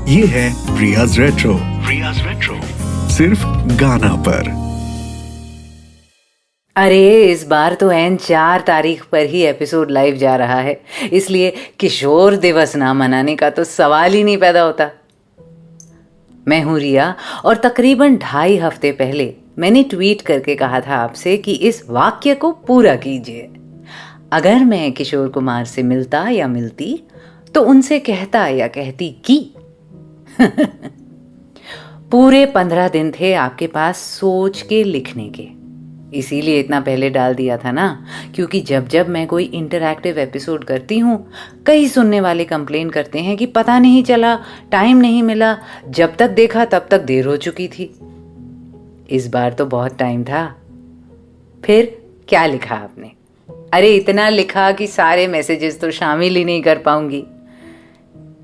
ये है रियाज रेट्रो। रियाज रेट्रो सिर्फ गाना पर। अरे इस बार तो एन 4 तारीख पर ही एपिसोड लाइव जा रहा है, इसलिए किशोर दिवस ना मनाने का तो सवाल ही नहीं पैदा होता। मैं हूँ रिया और तकरीबन 2.5 हफ्ते पहले मैंने ट्वीट करके कहा था आपसे कि इस वाक्य को पूरा कीजिए। अगर मैं किशोर कुमार से मिलता या मिलती तो उनसे कहता या कहती कि पूरे 15 दिन थे आपके पास सोच के लिखने के। इसीलिए इतना पहले डाल दिया था ना, क्योंकि जब जब मैं कोई इंटरैक्टिव एपिसोड करती हूँ कई सुनने वाले कंप्लेन करते हैं कि पता नहीं चला, टाइम नहीं मिला, जब तक देखा तब तक देर हो चुकी थी। इस बार तो बहुत टाइम था। फिर क्या लिखा आपने? अरे इतना लिखा कि सारे मैसेजेस तो शामिल ही नहीं कर पाऊंगी।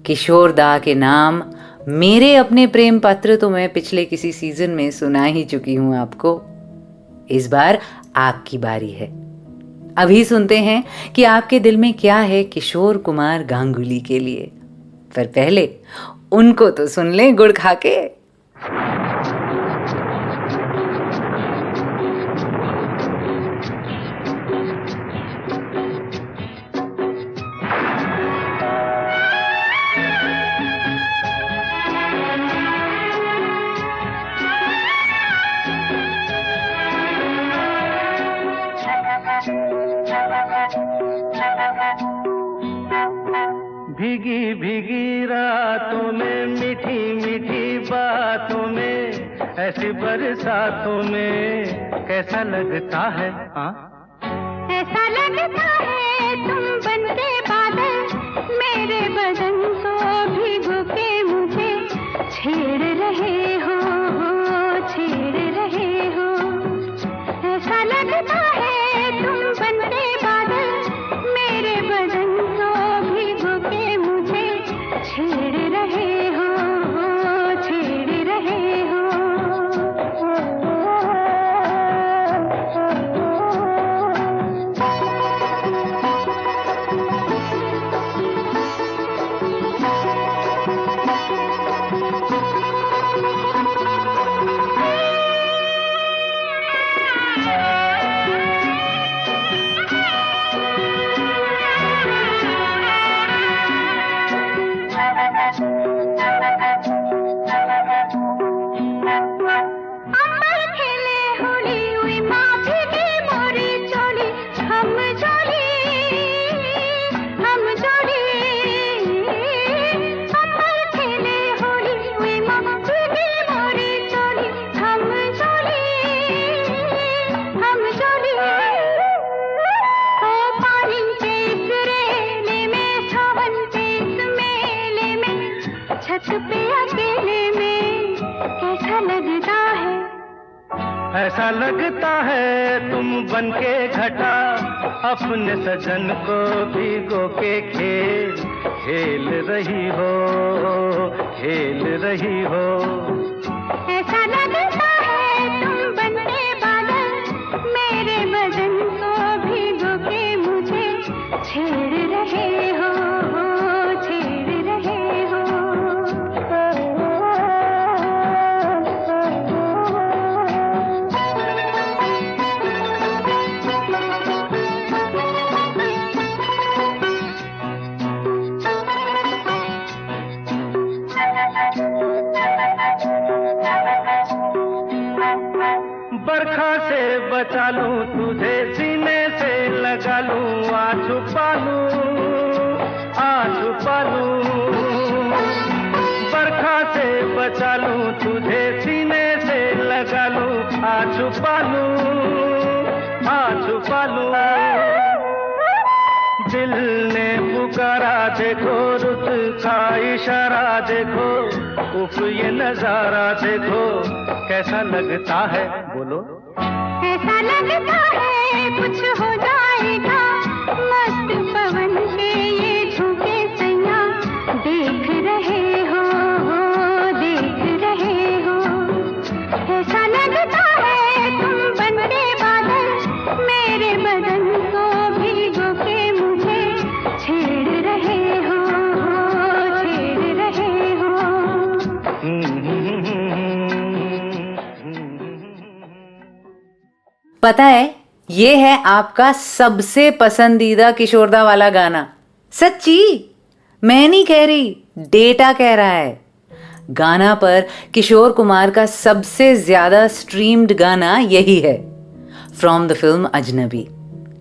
किशोर दा के नाम मेरे अपने प्रेम पत्र तो मैं पिछले किसी सीजन में सुना ही चुकी हूं आपको। इस बार आपकी बारी है। अभी सुनते हैं कि आपके दिल में क्या है किशोर कुमार गांगुली के लिए। पर पहले उनको तो सुन लें गुड़ खा के। भीगी भीगी रातों में, मीठी मीठी बातों में, ऐसी बरसातों में कैसा लगता है? ऐसा लगता है तुम बनके बादल मेरे बदन को भिगो के मुझे छेड़ रहे हो, छेड़ रहे हो। ऐसा लगता है तुम बनके बादल मेरे बदन को भिगो के मुझे छेड़ रहे हो, छेड़ रहे हो। छत पे अकेले में कैसा लगता है? ऐसा लगता है तुम बनके घटा अपने सजन को भिगो के खेल रही हो, खेल रही हो। ऐसा लगता है तुम बनके बादल मेरे बदन को भिगो के मुझे छेड़ रहे हो, छेड़ रहे हो। बरखा से बचा लूं तुझे, सीने से लगा लूं, आ छुपा लूं। बरखा से बचा लूं तुझे, सीने से लगा लूं, आ छुपा लूं। दिल ने पुकारा देखो, रुत का इशारा देखो, उफ ये नजारा देखो कैसा लगता है? बोलो। ऐसा लगता है कुछ हो जाएगा, मस्त पवन के ये झोंके सैया देख रहे हो, देख रहे हो। ऐसा लगता है तुम बनके बादल मेरे बदन को भिगो के मुझे छेड़ रहे हो, छेड़ रहे हो। पता है, ये है आपका सबसे पसंदीदा किशोरदा वाला गाना। सच्ची, मैं नहीं कह रही, डेटा कह रहा है। गाना पर किशोर कुमार का सबसे ज्यादा स्ट्रीम्ड गाना यही है, फ्रॉम द फिल्म अजनबी।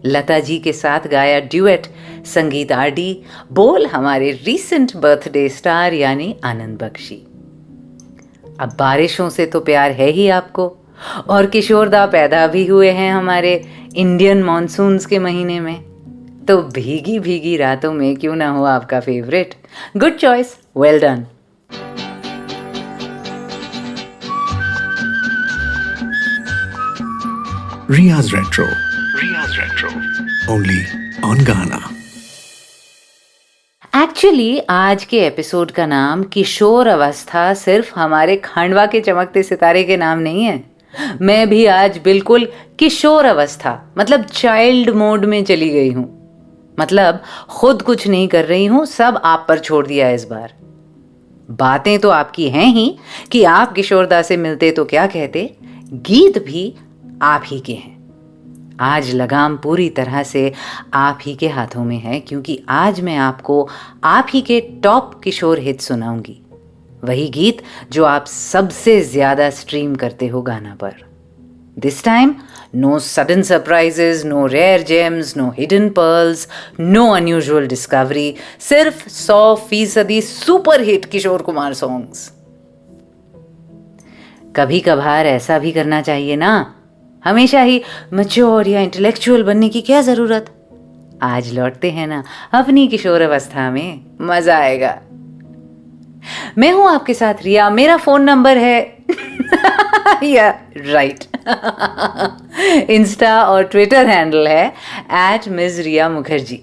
लता जी के साथ गाया ड्यूएट, संगीत आरडी, बोल हमारे रीसेंट बर्थडे स्टार यानी आनंद बख्शी। अब बारिशों से तो प्यार है ही आपको, और किशोरदा पैदा भी हुए हैं हमारे इंडियन मॉनसून्स के महीने में, तो भीगी भीगी रातों में क्यों ना हो आपका favourite. Good choice, well done. Riya's Retro. Only on Ghana. Actually आज के एपिसोड का नाम किशोर अवस्था सिर्फ हमारे खांडवा के चमकते सितारे के नाम नहीं है। मैं भी आज बिल्कुल किशोर अवस्था मतलब चाइल्ड मोड में चली गई हूँ। मतलब खुद कुछ नहीं कर रही हूँ, सब आप पर छोड़ दिया इस बार। बातें तो आपकी हैं ही कि आप किशोरदा से मिलते तो क्या कहते, गीत भी आप ही के हैं। आज लगाम पूरी तरह से आप ही के हाथों में है, क्योंकि आज मैं आपको आप ही के टॉप किशोर हिट सुनाऊंगी। वही गीत जो आप सबसे ज्यादा स्ट्रीम करते हो गाना पर। This time no sudden surprises, no rare gems, no hidden pearls, no unusual discovery, सिर्फ 100% super hit Kishore Kumar songs. कभी कभार ऐसा भी करना चाहिए ना, हमेशा ही मैच्योर या इंटेलेक्चुअल बनने की क्या जरूरत। आज लौटते हैं ना अपनी किशोर अवस्था में, मजा आएगा। मैं हूं आपके साथ रिया, मेरा फोन नंबर है या राइट इंस्टा और ट्विटर हैंडल है @MsRiyaMukherjee,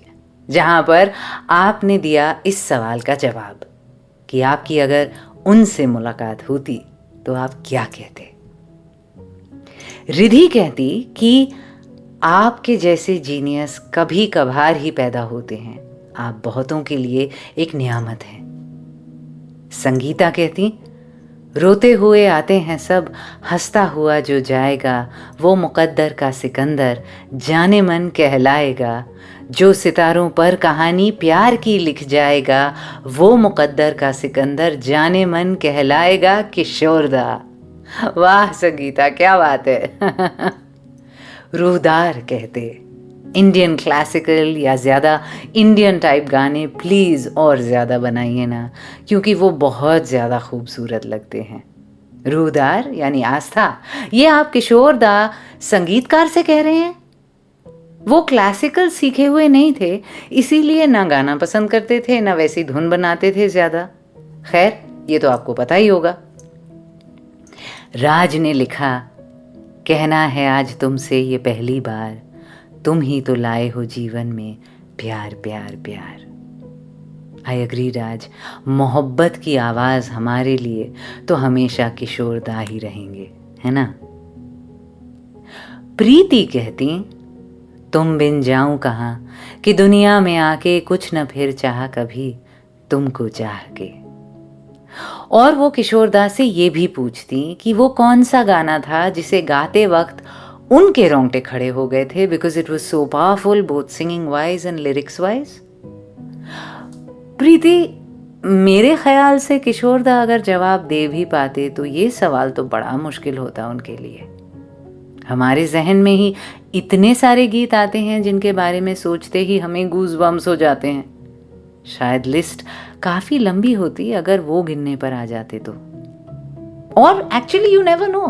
जहां पर आपने दिया इस सवाल का जवाब कि आपकी अगर उनसे मुलाकात होती तो आप क्या कहते। रिधि कहती कि आपके जैसे जीनियस कभी कभार ही पैदा होते हैं, आप बहुतों के लिए एक नियामत हैं। संगीता कहती, रोते हुए आते हैं सब, हंसता हुआ जो जाएगा, वो मुकद्दर का सिकंदर जाने मन कहलाएगा, जो सितारों पर कहानी प्यार की लिख जाएगा, वो मुकद्दर का सिकंदर जाने मन कहलाएगा किशोरदा। वाह संगीता, क्या बात है। रूहदार कहते, इंडियन क्लासिकल या ज़्यादा इंडियन टाइप गाने प्लीज़ और ज़्यादा बनाइए ना, क्योंकि वो बहुत ज़्यादा खूबसूरत लगते हैं। रूहदार यानी आस्था, ये आप किशोरदा संगीतकार से कह रहे हैं। वो क्लासिकल सीखे हुए नहीं थे, इसीलिए ना गाना पसंद करते थे, ना वैसी धुन बनाते थे ज़्यादा। खैर, ये तो आपको पता ही होगा। राज ने लिखा, कहना है आज तुमसे ये पहली बार, तुम ही तो लाए हो जीवन में प्यार प्यार प्यार। आई एग्री राज, मोहब्बत की आवाज़ हमारे लिए तो हमेशा किशोरदा ही रहेंगे, है ना। प्रीति कहती, तुम बिन जाऊं कहाँ कि दुनिया में आके कुछ न फिर चाह कभी तुमको चाह के। और वो किशोरदा से ये भी पूछती कि वो कौन सा गाना था जिसे गाते वक्त उनके रोंगटे खड़े हो गए थे, because it was so powerful both singing wise and lyrics wise. Preeti, मेरे ख्याल से किशोरदा अगर जवाब दे भी पाते तो ये सवाल तो बड़ा मुश्किल होता उनके लिए। हमारे जहन में ही इतने सारे गीत आते हैं जिनके बारे में सोचते ही हमें गूज़ बम्स हो जाते हैं। शायद लिस्ट काफ़ी लंबी होती अगर वो गिनने पर आ जाते तो। और एक्चुअली यू नेवर नो,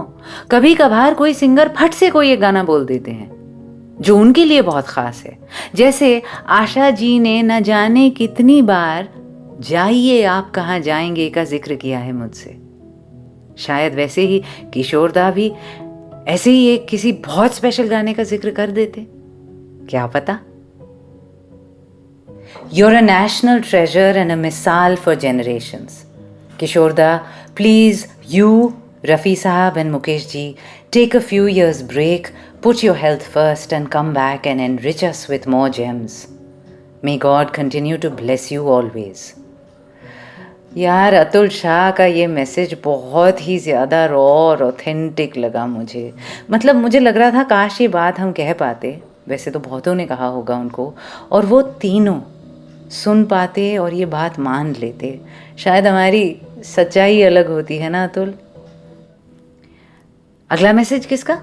कभी कभार कोई सिंगर फट से कोई एक गाना बोल देते हैं जो उनके लिए बहुत ख़ास है। जैसे आशा जी ने न जाने कितनी बार जाइए आप कहाँ जाएंगे का जिक्र किया है मुझसे। शायद वैसे ही किशोरदा भी ऐसे ही एक किसी बहुत स्पेशल गाने का जिक्र कर देते, क्या पता। You're a national treasure and a missile for generations. Kishorda, please, you, Rafi Sahab and Mukesh ji, take a few years break, put your health first and come back and enrich us with more gems. May God continue to bless you always. यार अतुल शाह का ये message बहुत ही ज़्यादा raw और authentic लगा मुझे। मतलब मुझे लग रहा था काश ये बात हम कह पाते, वैसे तो बहुतों ने कहा होगा उनको, और वो तीनों सुन पाते और ये बात मान लेते। शायद हमारी सच्चाई अलग होती है ना अतुल। अगला मैसेज किसका?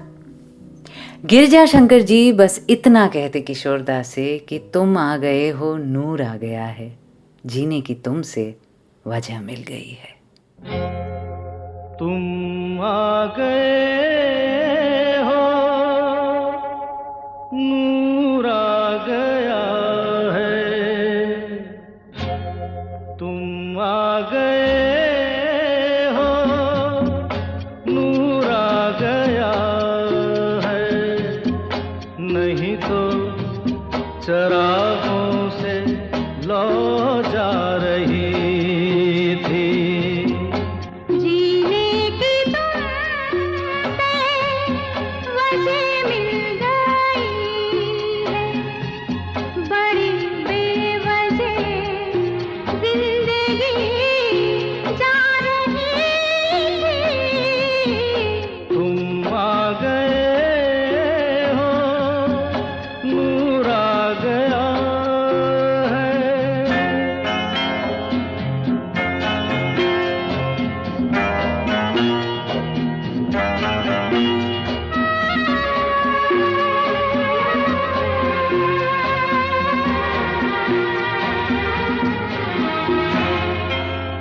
गिरजा शंकर जी बस इतना कहते किशोरदास से कि तुम आ गए हो, नूर आ गया है, जीने की तुमसे वजह मिल गई है। तुम आ गए हो, नूर आ गया है, तुम आ गए हो, नूर आ गया है, नहीं तो चरागों से लौ जा रही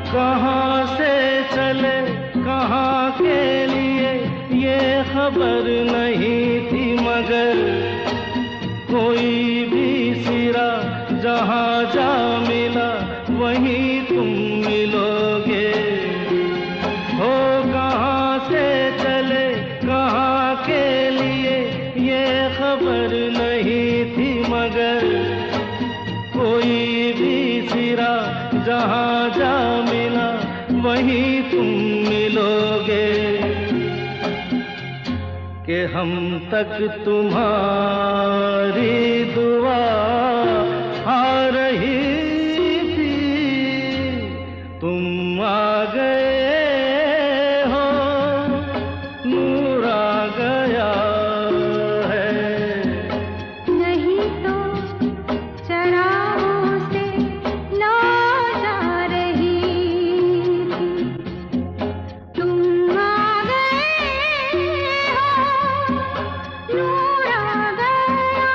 कहाँ से चले कहाँ के लिए ये खबर नहीं थी, मगर कोई भी सिरा जहाँ जा मिला वहीं तुम मिलोगे। हो कहाँ से चले कहाँ के लिए ये खबर नहीं थी, मगर कोई भी सिरा जहाँ जा मिला वहीं तुम मिलोगे। कि हम तक तुम्हारी दुआ आ रही थी, तुम आ गए हो, नूर आ गया है, नहीं तो चरागों से लौ जा रही थी, तुम आ गए हो, नूर आ गया।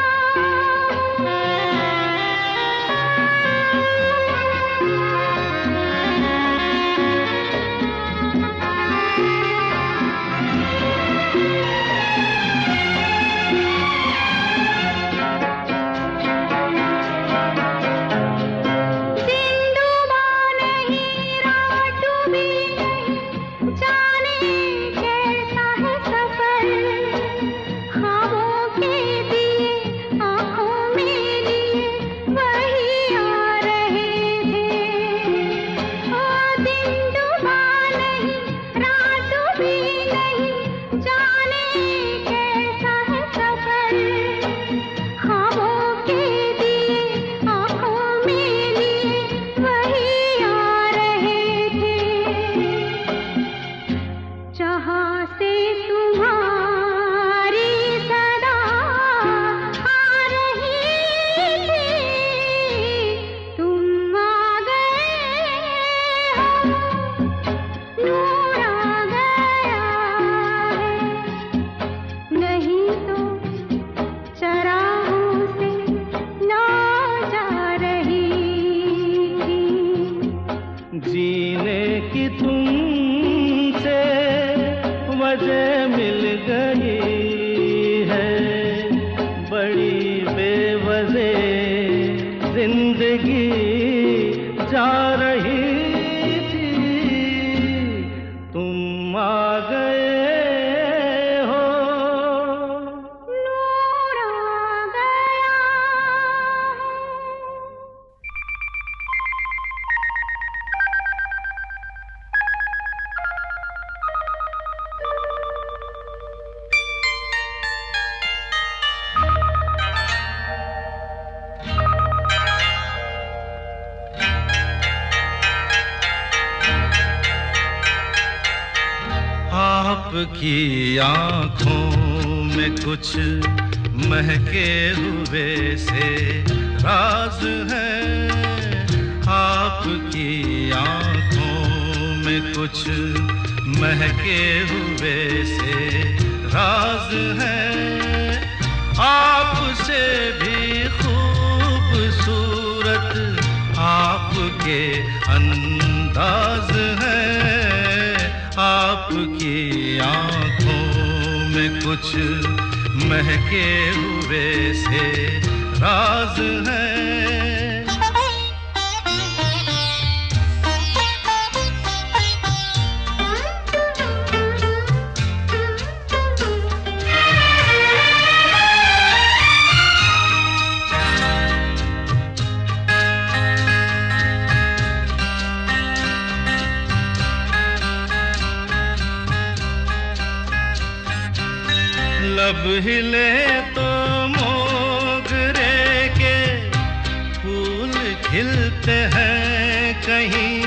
आपकी आंखों में कुछ महके हुए से राज है, आपकी आंखों में कुछ महके हुए से राज है, आपसे भी खूबसूरत आपके अंदाज है, आपकी आंखों में कुछ महके हुए से राज है। लब हिले तो मोगरे के फूल खिलते हैं कहीं,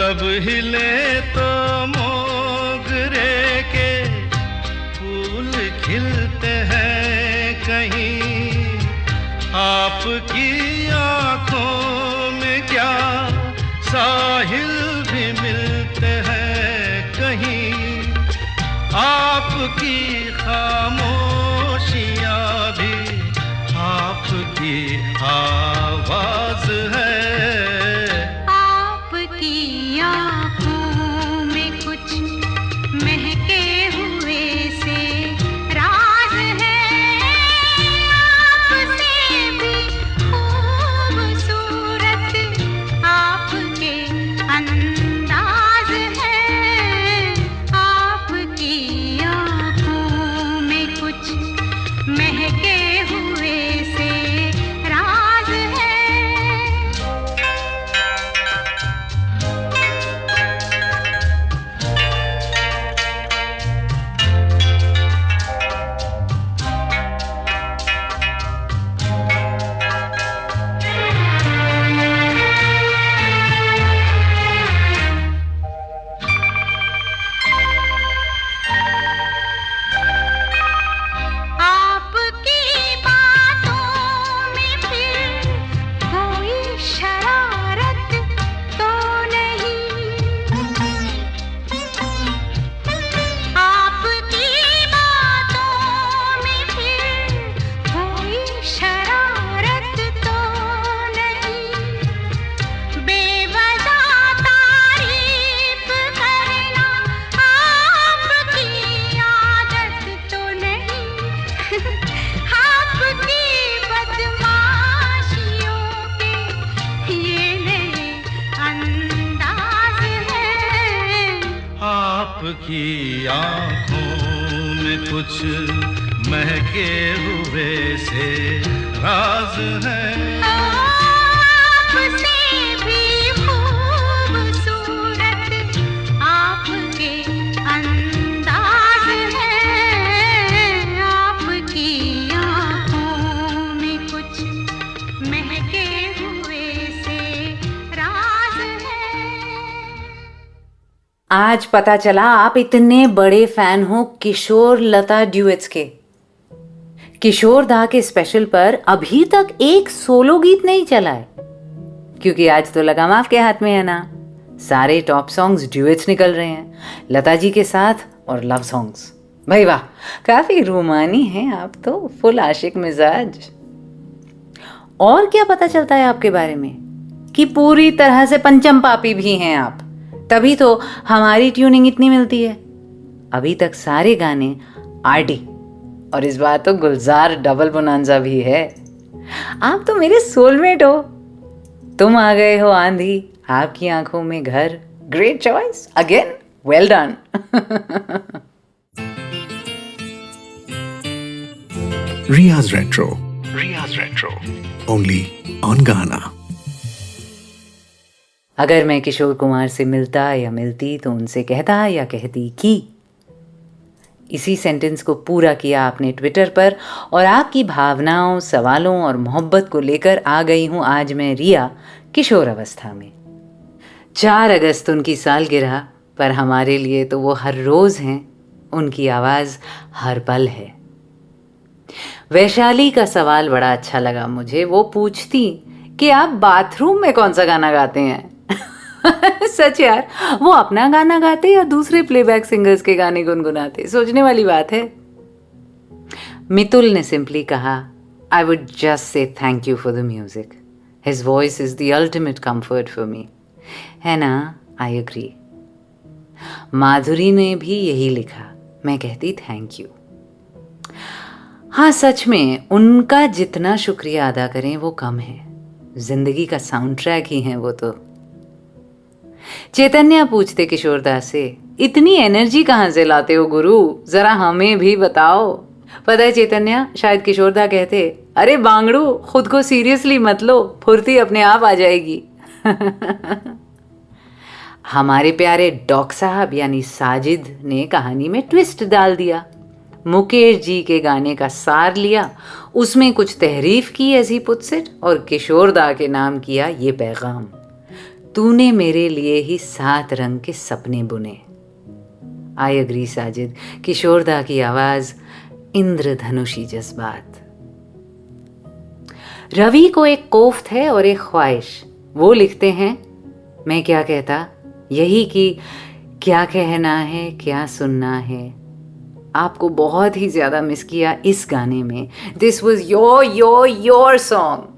लब हिले तो मोगरे के फूल खिलते हैं कहीं, आपकी आंखों में क्या साहिल भी मिलते हैं कहीं, आपकी खामोशियाँ भी आपकी आवाज है, आपकी आँखों में कुछ महके हुए से राज है, आपसे भी खूबसूरत आपके अंदाज है, आपकी आँखों में कुछ महके हुए से राज है। आपकी बातों में फिर कोई शरारत तो नहीं, आपकी बातों में फिर कोई शरारत तो नहीं, बेवजह तारीफ करना आपकी आदत तो नहीं, आपकी बदमाशियों के ये नए अंदाज हैं, आपकी आंखों में कुछ महके हुए से राज है, आपसे भी खूबसूरत आपके अंदाज है, आपकी आँखों में कुछ महके हुए से राज है। आज पता चला आप इतने बड़े फैन हो किशोर लता ड्यूएट्स के। किशोर दा के स्पेशल पर अभी तक एक सोलो गीत नहीं चला है, क्योंकि आज तो लगाम आपके हाथ में है ना। सारे टॉप सॉन्ग्स ड्यूएट्स निकल रहे हैं लता जी के साथ और लव सॉन्ग्स। भाई वाह, काफी रूमानी हैं आप तो, फुल आशिक मिजाज। और क्या पता चलता है आपके बारे में कि पूरी तरह से पंचम पापी भी हैं आप, तभी तो हमारी ट्यूनिंग इतनी मिलती है। अभी तक सारे गाने आरडी, और इस बार तो गुलजार डबल बोनांजा भी है। आप तो मेरे सोलमेट हो। तुम आ गए हो आंधी, आपकी आंखों में घर। Great choice again, well done. Riya's Retro. Only on Ghana. अगर मैं किशोर कुमार से मिलता या मिलती तो उनसे कहता या कहती कि। इसी सेंटेंस को पूरा किया आपने ट्विटर पर, और आपकी भावनाओं, सवालों और मोहब्बत को लेकर आ गई हूँ आज मैं रिया किशोर अवस्था में। 4 अगस्त उनकी सालगिरह, पर हमारे लिए तो वो हर रोज हैं। उनकी आवाज हर पल है। वैशाली का सवाल बड़ा अच्छा लगा मुझे। वो पूछती कि आप बाथरूम में कौन सा गाना गाते हैं? सच यार, वो अपना गाना गाते या दूसरे प्लेबैक सिंगर्स के गाने गुनगुनाते? सोचने वाली बात है। मितुल ने सिंपली कहा, I would just say thank you for the music. His voice is the ultimate comfort for me. है ना? I agree. माधुरी ने भी यही लिखा। मैं कहती थैंक यू। हाँ, सच में उनका जितना शुक्रिया अदा करें वो कम है। जिंदगी का साउंड ट्रैक ही है वो तो। चैतन्या पूछते किशोरदास से, इतनी एनर्जी कहाँ से लाते हो गुरु, जरा हमें भी बताओ। पता है चैतन्या, शायद किशोरदा कहते, अरे बांगड़ू, खुद को सीरियसली मत लो, फुर्ती अपने आप आ जाएगी। हमारे प्यारे डॉक साहब यानी साजिद ने कहानी में ट्विस्ट डाल दिया। मुकेश जी के गाने का सार लिया, उसमें कुछ तहरीफ की एज ही पुट्स इट, और किशोरदा के नाम किया ये पैगाम, तूने मेरे लिए ही 7 रंग के सपने बुने। आई एग्री साजिद, किशोरदा की आवाज, इंद्रधनुषी जज्बात। रवि को एक कोफ्त है और एक ख्वाहिश। वो लिखते हैं, मैं क्या कहता, यही कि क्या कहना है, क्या सुनना है। आपको बहुत ही ज्यादा मिस किया इस गाने में। This was your song.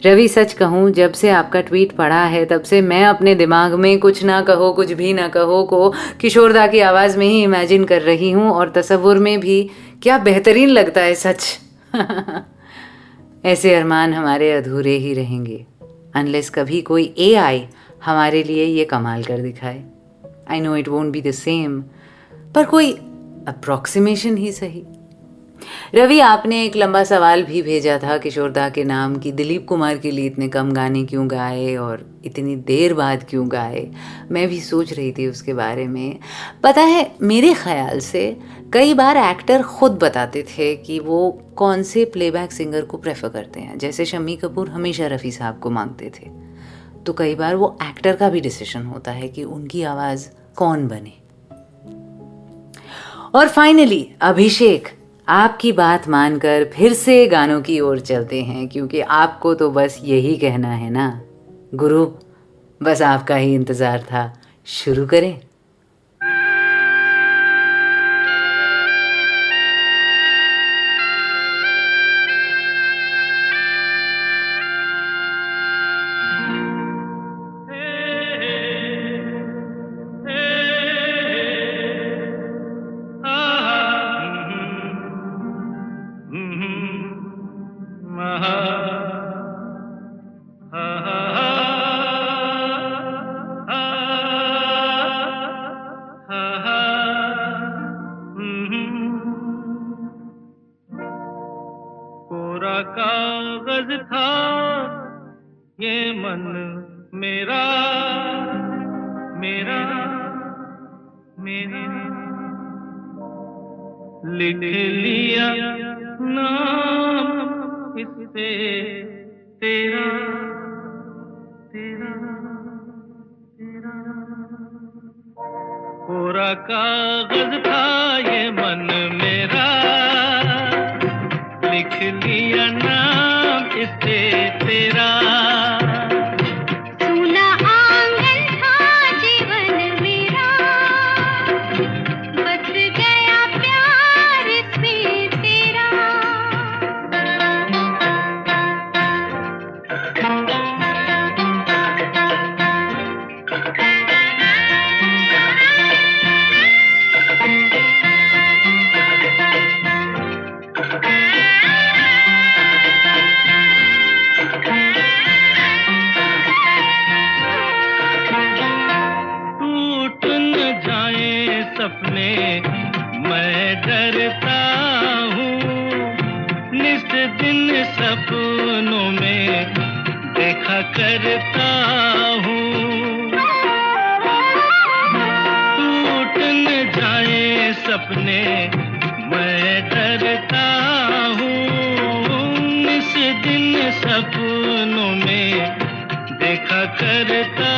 Ravi, सच कहूँ, जब से आपका ट्वीट पढ़ा है तब से मैं अपने दिमाग में कुछ ना कहो कुछ भी ना कहो को किशोरदा की आवाज़ में ही इमेजिन कर रही हूँ, और तसव्वुर में भी क्या बेहतरीन लगता है सच। ऐसे अरमान हमारे अधूरे ही रहेंगे अनलेस कभी कोई AI हमारे लिए ये कमाल कर दिखाए। I know it won't be the same, पर कोई अप्रॉक्सीमेशन ही सही। रवि, आपने एक लंबा सवाल भी भेजा था किशोरदा के नाम की, दिलीप कुमार के लिए इतने कम गाने क्यों गाए और इतनी देर बाद क्यों गाए। मैं भी सोच रही थी उसके बारे में। पता है, मेरे ख्याल से कई बार एक्टर खुद बताते थे कि वो कौन से प्लेबैक सिंगर को प्रेफर करते हैं। जैसे शम्मी कपूर हमेशा रफ़ी साहब को मांगते थे, तो कई बार वो एक्टर का भी डिसीजन होता है कि उनकी आवाज़ कौन बने। और फाइनली अभिषेक, आपकी बात मानकर फिर से गानों की ओर चलते हैं, क्योंकि आपको तो बस यही कहना है ना गुरु, बस आपका ही इंतज़ार था। शुरू करें। कागज था ये मन मेरा मेरा मेरा, लिख लिया नाम इस पे तेरा तेरा तेरा। कोरा कागज था ये मन मेरा, लिख लिया नाम इस पे तेरा। सुना आंगन था जीवन मेरा, बस गया प्यार इसमें तेरा। सपने मैं डरता हूँ, निस दिन सपनों में देखा करता हूँ। टूट न जाए सपने मैं डरता हूँ, निस दिन सपनों में देखा करता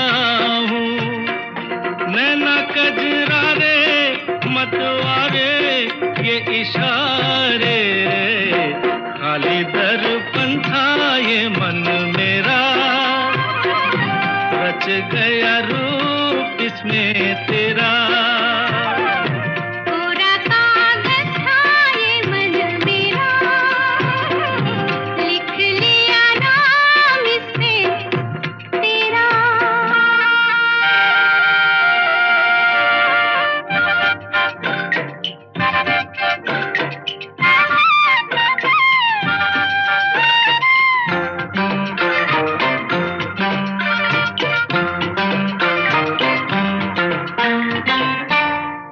रच गया रूप इसमें तेरा। कोरा कागज था ये मन मेरा, लिख लिया नाम इस पे तेरा।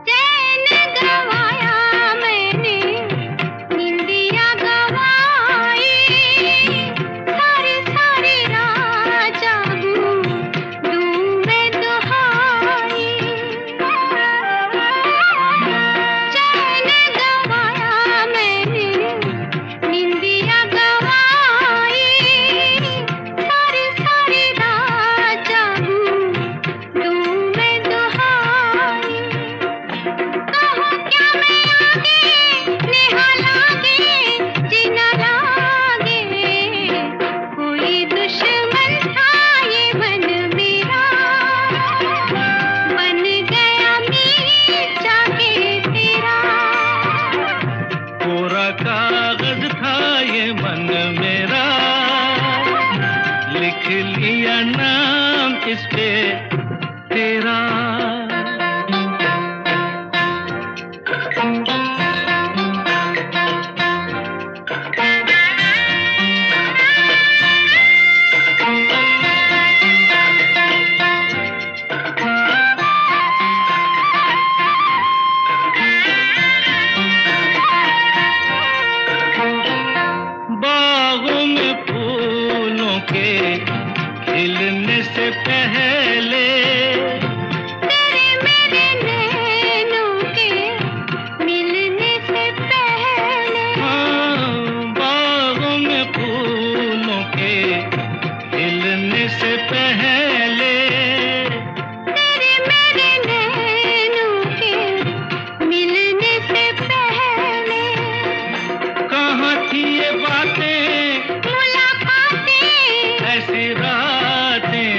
चैन गवाया मैंने, निंदिया गवाई, सारी सारी रात जागूं दूं मैं दुहाई। चैन गवाया मैंने, निंदिया गवाई, सारी सारी रात जागूं दूं मैं दुहाई। कहो क्या मैं आगे नेहा लागे, जीना लागे, कोई दुश्मन था ये मन मेरा, बन गया मीत जाके तेरा। कोरा कागज था ये मन मेरा, लिख लिया नाम इस पे तेरा। बागों में फूलों के खिलने से पहले, तेरे मेरे नैनों के मिलने से पहले, हाँ, बागों में फूलों के खिलने से पहले, तेरे मेरे नैनों के मिलने से पहले, कहाँ थी ये बातें, मुलाकातें, ऐसी रातें,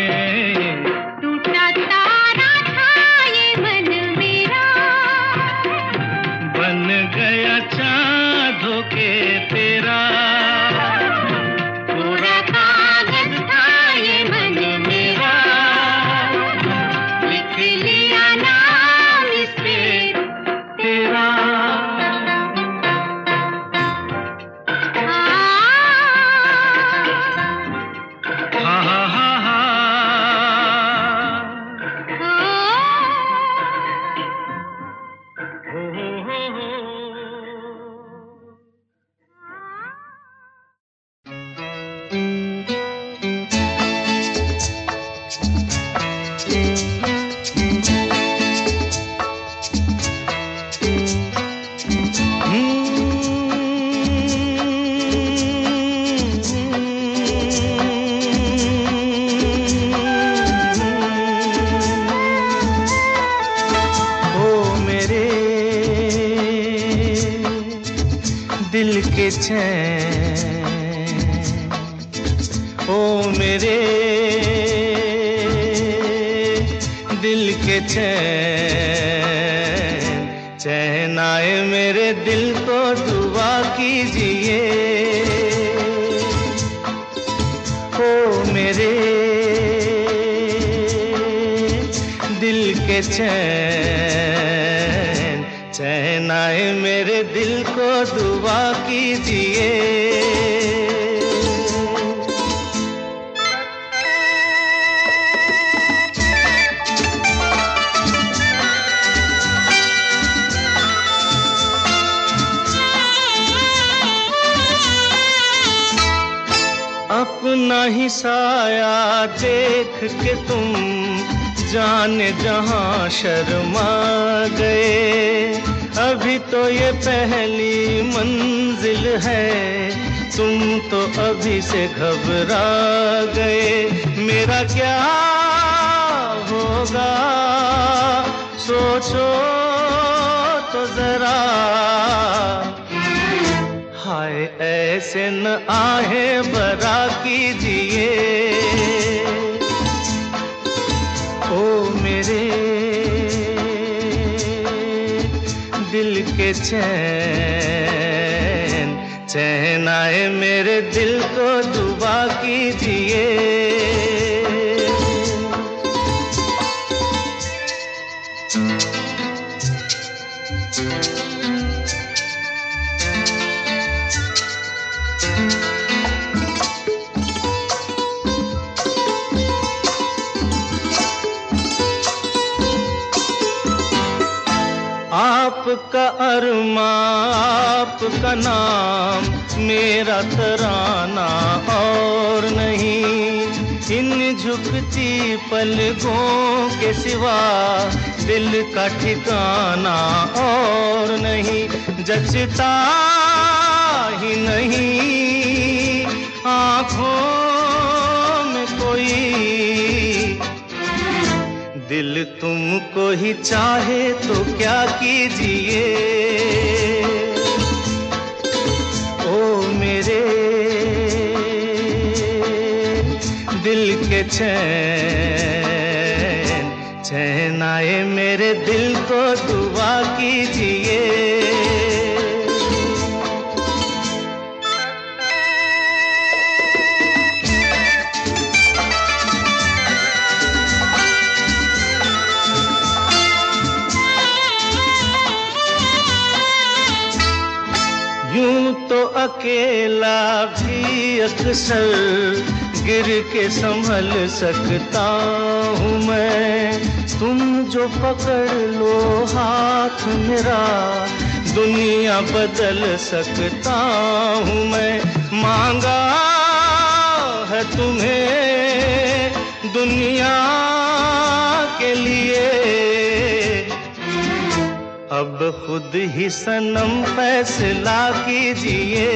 टूटा तारा था ये मन मेरा, बन गया चाँद होके तेरा। कोरा कागज था ये मन मेरा, लिख लिया नाम इस पे तेरा। हा हा हा हा, हो हो हो। ओ मेरे दिल के चैन, ओ मेरे दिल के चैन, चैन आए मेरे दिल को दुआ कीजिए। ओ मेरे दिल के चैन, चैन आए मेरे दिल को दुआ कीजिए। अपना ही साया देख के तुम जाने जहां शर्मा गए। अभी तो ये पहली मंजिल है, तुम तो अभी से घबरा गए। मेरा क्या होगा सोचो तो जरा, हाय ऐसे न आहे बरा कीजिए। चैन चैन आए मेरे दिल को दुआ कीजिए। आपका अरमा आपका नाम मेरा तराना और नहीं, इन झुकती पलकों के सिवा दिल का ठिकाना और नहीं, जचता ही नहीं आँखों में कोई, दिल तुमको ही चाहे तो क्या कीजिए। ओ मेरे दिल के चैन चैन आए मेरे दिल को दुआ कीजिए। यूं तो अकेला भी अक्सर गिर के संभल सकता हूँ मैं, तुम जो पकड़ लो हाथ मेरा दुनिया बदल सकता हूँ मैं। मांगा है तुम्हें दुनिया के लिए, अब खुद ही सनम फैसला कीजिए।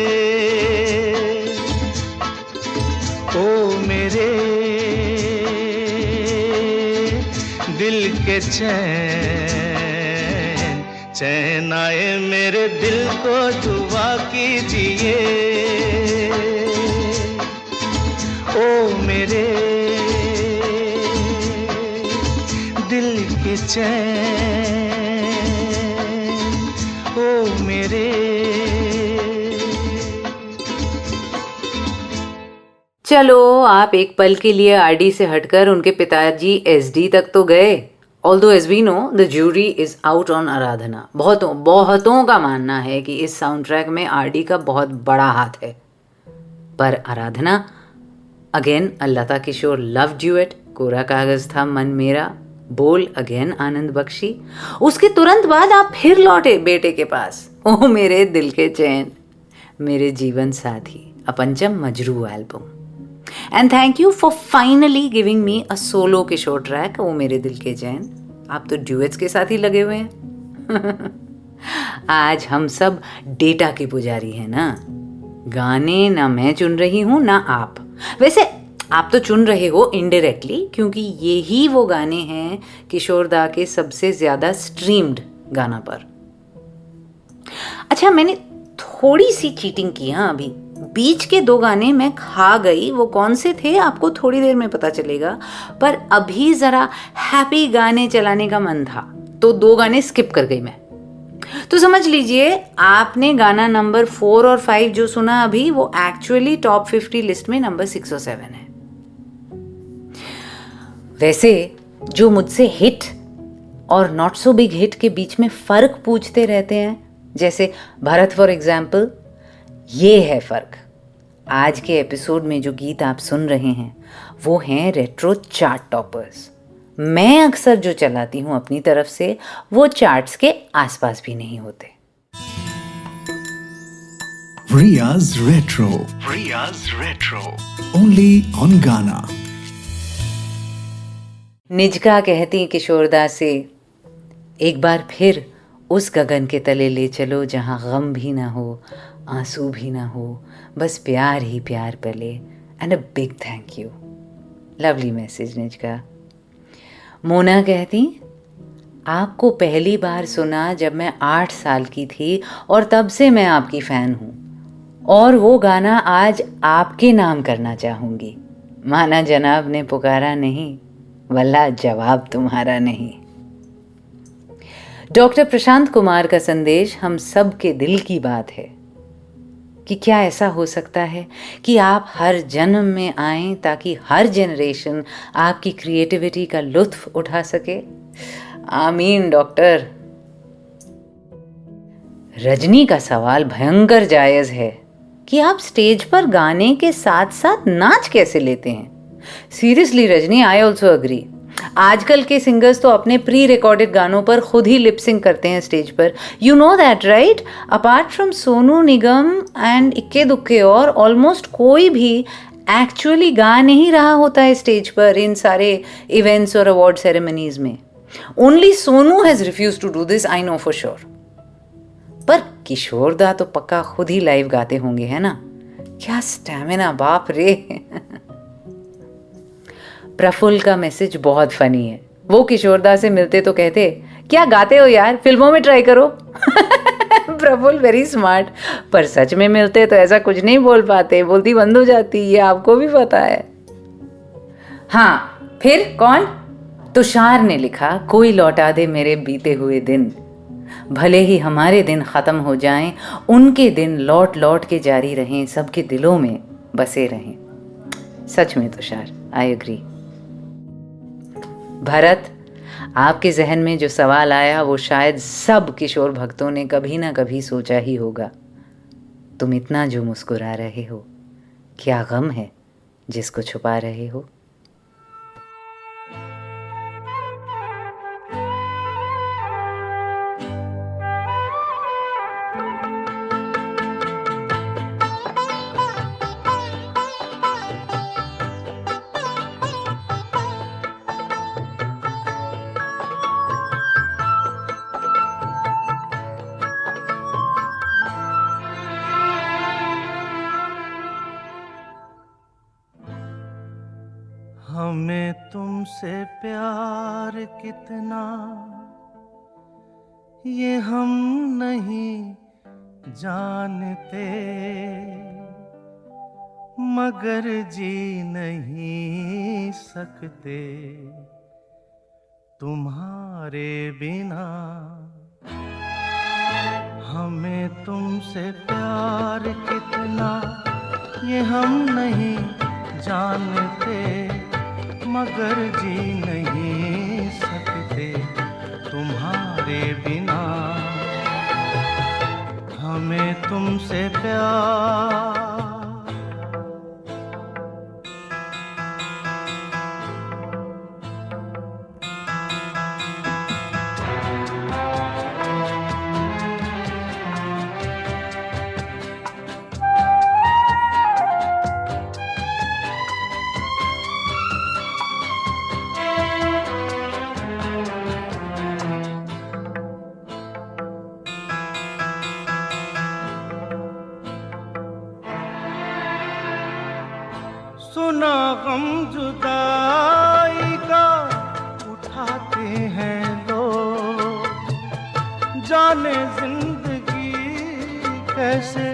ओ मेरे दिल के चैन चैन आए मेरे दिल को दुआ कीजिए। ओ मेरे दिल के चैन ओ मेरे। चलो, आप एक पल के लिए आरडी से हटकर उनके पिताजी एसडी तक तो गए। Although as we know the jury is out on Aradhana. बहुतों का मानना है कि इस साउंड ट्रैक में आरडी का बहुत बड़ा हाथ है, पर Aradhana again a Lata Kishore love duet, कोरा कागज था मन मेरा, बोल अगेन आनंद बख्शी। उसके तुरंत बाद आप फिर लौटे बेटे के पास, ओ मेरे दिल के चैन, मेरे जीवन साथी, a Pancham Majrooh album. And thank you for finally giving me a solo Kishore track, ओ मेरे दिल के चैन। आप तो ड्यूएट्स के साथ ही लगे हुए हैं। आज हम सब डेटा के पुजारी हैं ना, गाने ना मैं चुन रही हूँ ना आप। वैसे आप तो चुन रहे हो इनडायरेक्टली, क्योंकि ये ही वो गाने हैं किशोरदा के सबसे ज्यादा स्ट्रीम्ड गाना पर। अच्छा, मैंने थोड़ी सी चीटिंग की, हाँ, अभी बीच के 2 गाने मैं खा गई। वो कौन से थे आपको थोड़ी देर में पता चलेगा, पर अभी जरा हैप्पी गाने चलाने का मन था तो 2 गाने स्किप कर गई मैं। तो समझ लीजिए, आपने गाना नंबर 4 और 5 जो सुना अभी, वो एक्चुअली टॉप 50 लिस्ट में नंबर 6 और 7 है। वैसे जो मुझसे हिट और नॉट सो बिग हिट के बीच में फर्क पूछते रहते हैं, जैसे भरत फॉर एग्जाम्पल, ये है फर्क। आज के एपिसोड में जो गीत आप सुन रहे हैं वो हैं रेट्रो चार्ट टॉपर्स। मैं अक्सर जो चलाती हूँ अपनी तरफ से, वो चार्ट्स के आसपास भी नहीं होते। Riya's Retro. Riya's Retro. Only on Ghana. निजका कहती किशोरदा से, एक बार फिर उस गगन के तले ले चलो जहाँ गम भी ना हो, आंसू भी ना हो, बस प्यार ही प्यार पले। And a big thank you. Lovely message Nijka. Mona कहती, आपको पहली बार सुना जब मैं 8 साल की थी और तब से मैं आपकी फ़ैन हूँ, और वो गाना आज आपके नाम करना चाहूँगी। माना जनाब ने पुकारा नहीं, वल्ला जवाब तुम्हारा नहीं। डॉक्टर प्रशांत कुमार का संदेश हम सब के दिल की बात है कि क्या ऐसा हो सकता है कि आप हर जन्म में आएं ताकि हर जनरेशन आपकी क्रिएटिविटी का लुत्फ उठा सके। आमीन डॉक्टर। रजनी का सवाल भयंकर जायज है कि आप स्टेज पर गाने के साथ साथ नाच कैसे लेते हैं। Seriously Rajni, I also agree. आजकल के सिंगर्स तो अपने प्री रिकॉर्डेड गानों पर खुद ही लिपसिंग करते हैं स्टेज पर। You know that right? Apart from Sonu Nigam and इक्के दुक्के और ऑलमोस्ट कोई भी एक्चुअली गा नहीं रहा होता है स्टेज पर इन सारे इवेंट्स और अवार्ड सेरेमनीज में। Only Sonu has refuse to do this, I know for sure. पर किशोर दा तो पक्का खुद ही लाइव गाते होंगे, है ना? क्या स्टैमिना, बाप रे। प्रफुल्ल का मैसेज बहुत फनी है। वो किशोर दा से मिलते तो कहते, क्या गाते हो यार, फिल्मों में ट्राई करो। प्रफुल्ल वेरी स्मार्ट, पर सच में मिलते तो ऐसा कुछ नहीं बोल पाते, बोलती बंद हो जाती, ये आपको भी पता है। हाँ, फिर कौन? तुषार ने लिखा, कोई लौटा दे मेरे बीते हुए दिन, भले ही हमारे दिन खत्म हो जाएं, उनके दिन लौट लौट के जारी रहें, सबके दिलों में बसे रहें। सच में तुषार, आई एग्री। भरत, आपके जहन में जो सवाल आया वो शायद सब किशोर भक्तों ने कभी ना कभी सोचा ही होगा। तुम इतना जो मुस्कुरा रहे हो, क्या गम है जिसको छुपा रहे हो? हमें तुमसे प्यार कितना ये हम नहीं जानते, मगर जी नहीं सकते तुम्हारे बिना। हमें तुमसे प्यार कितना ये हम नहीं जानते, मगर जी नहीं सकते तुम्हारे बिना। हमें तुमसे प्यार सुना गम जुदाई का उठाते हैं लोग, जाने जिंदगी कैसे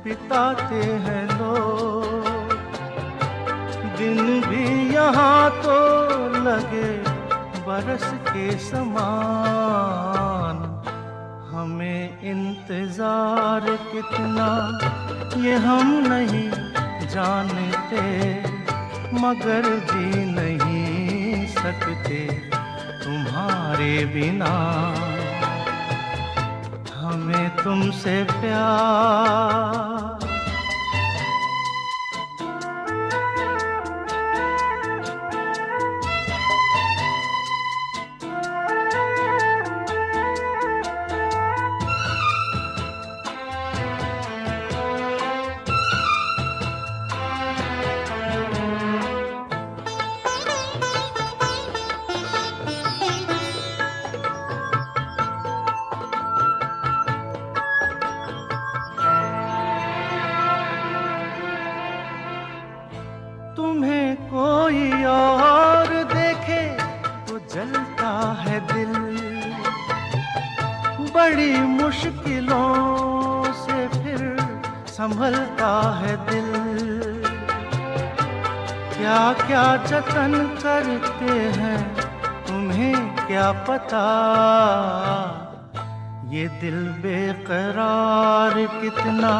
बिताते हैं लोग। दिन भी यहाँ तो लगे बरस के समान, हमें इंतजार कितना ये हम नहीं जानते, मगर जी नहीं सकते तुम्हारे बिना। हमें तुमसे प्यार तुम्हें कोई और देखे तो जलता है दिल, बड़ी मुश्किलों से फिर संभलता है दिल। क्या क्या जतन करते हैं तुम्हें क्या पता ये दिल बेकरार कितना,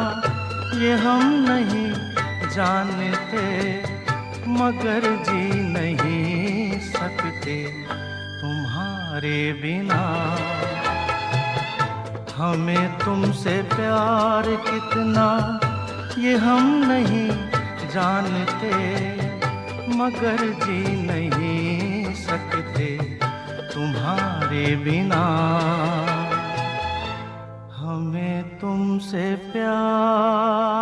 ये हम नहीं जानते, मगर जी नहीं सकते तुम्हारे बिना। हमें तुमसे प्यार कितना, ये हम नहीं जानते, मगर जी नहीं सकते तुम्हारे बिना। हमें तुमसे प्यार।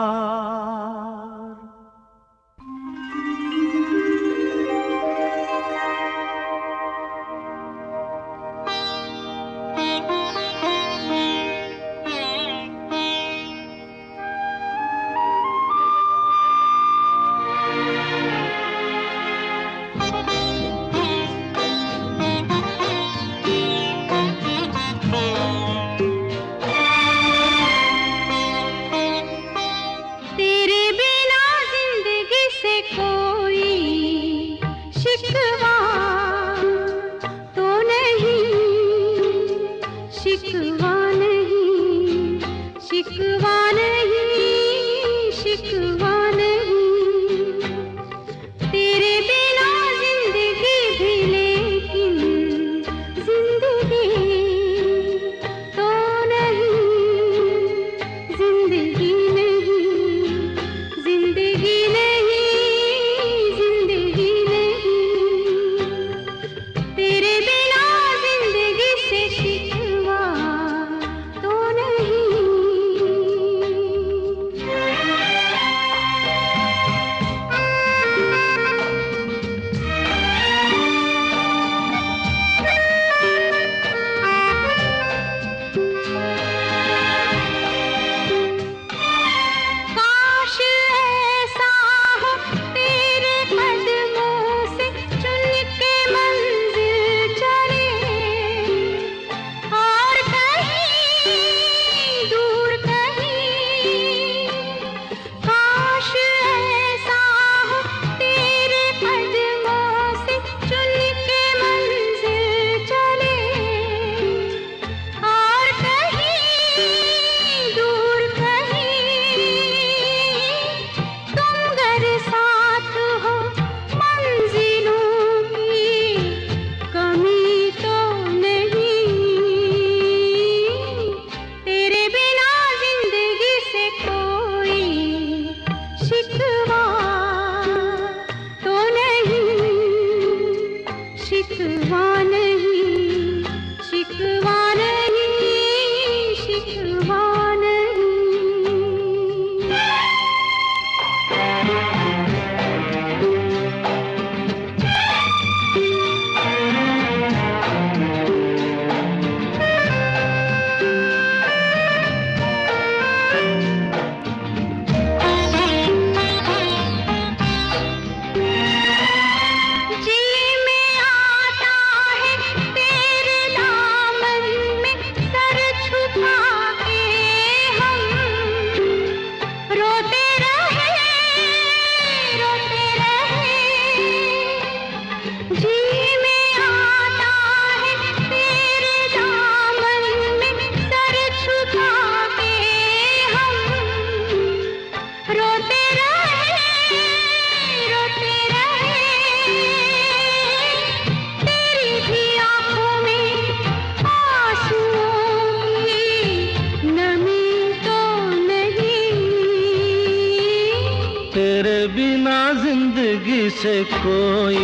से कोई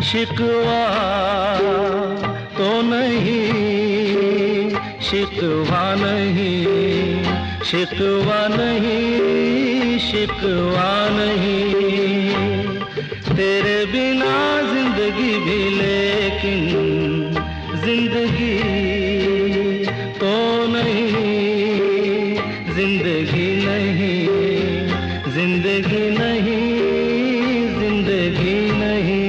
शिकवा तो नहीं, शिकवा नहीं, शिकवा नहीं, शिकवा नहीं। तेरे बिना जिंदगी भी लेकिन जिंदगी तो नहीं, जिंदगी नहीं, जिंदगी नहीं, जिंदगी नहीं।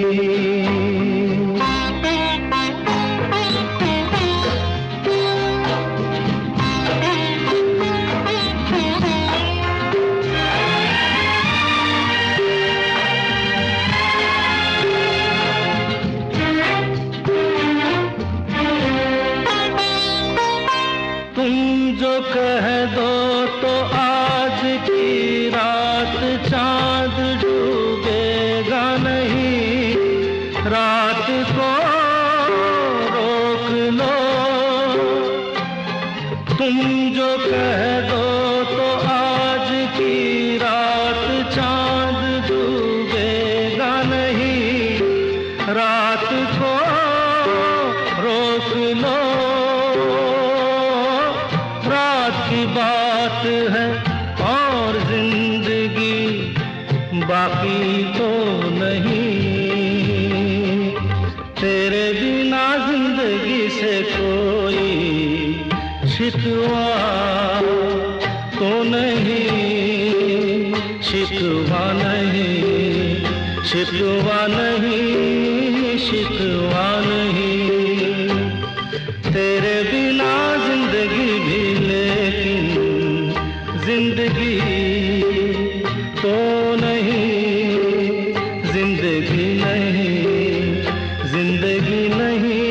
रात को रोक लो, तुम जो कह दो तो आज की रात चांद डूबेगा नहीं, रात को रोक लो, रात की बात है और जिंदगी बाकी तो नहीं, तेरे बिना जिंदगी से कोई शिकवा तो नहीं, शिकवा नहीं, शिकवा नहीं, शिकवा नहीं, तेरे बिना जिंदगी भी लेकिन जिंदगी तो नहीं, जिंदगी नहीं, जिंदगी नहीं,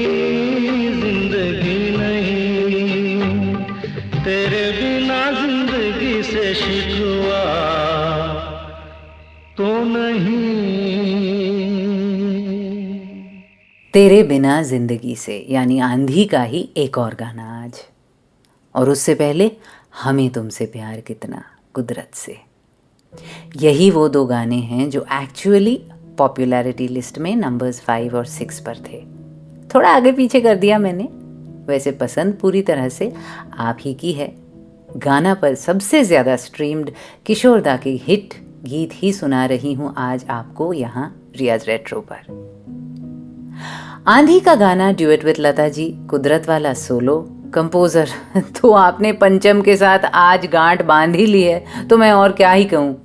जिंदगी नहीं, तेरे बिना जिंदगी से शिकवा तो नहीं। तेरे बिना जिंदगी से यानी आंधी का ही एक और गाना आज, और उससे पहले हमें तुमसे प्यार कितना कुदरत से। यही वो दो गाने हैं जो एक्चुअली पॉपुलैरिटी लिस्ट में नंबर्स 5 और 6 पर थे। थोड़ा आगे पीछे कर दिया मैंने, वैसे पसंद पूरी तरह से आप ही की है। गाना पर सबसे ज़्यादा स्ट्रीम्ड किशोर दा की हिट गीत ही सुना रही हूँ आज आपको यहाँ रियाज रेट्रो पर। आंधी का गाना ड्यूएट विद लता जी, कुदरत वाला सोलो, कंपोजर तो आपने पंचम के साथ आज गांठ बांध ही ली है, तो मैं और क्या ही कहूँ।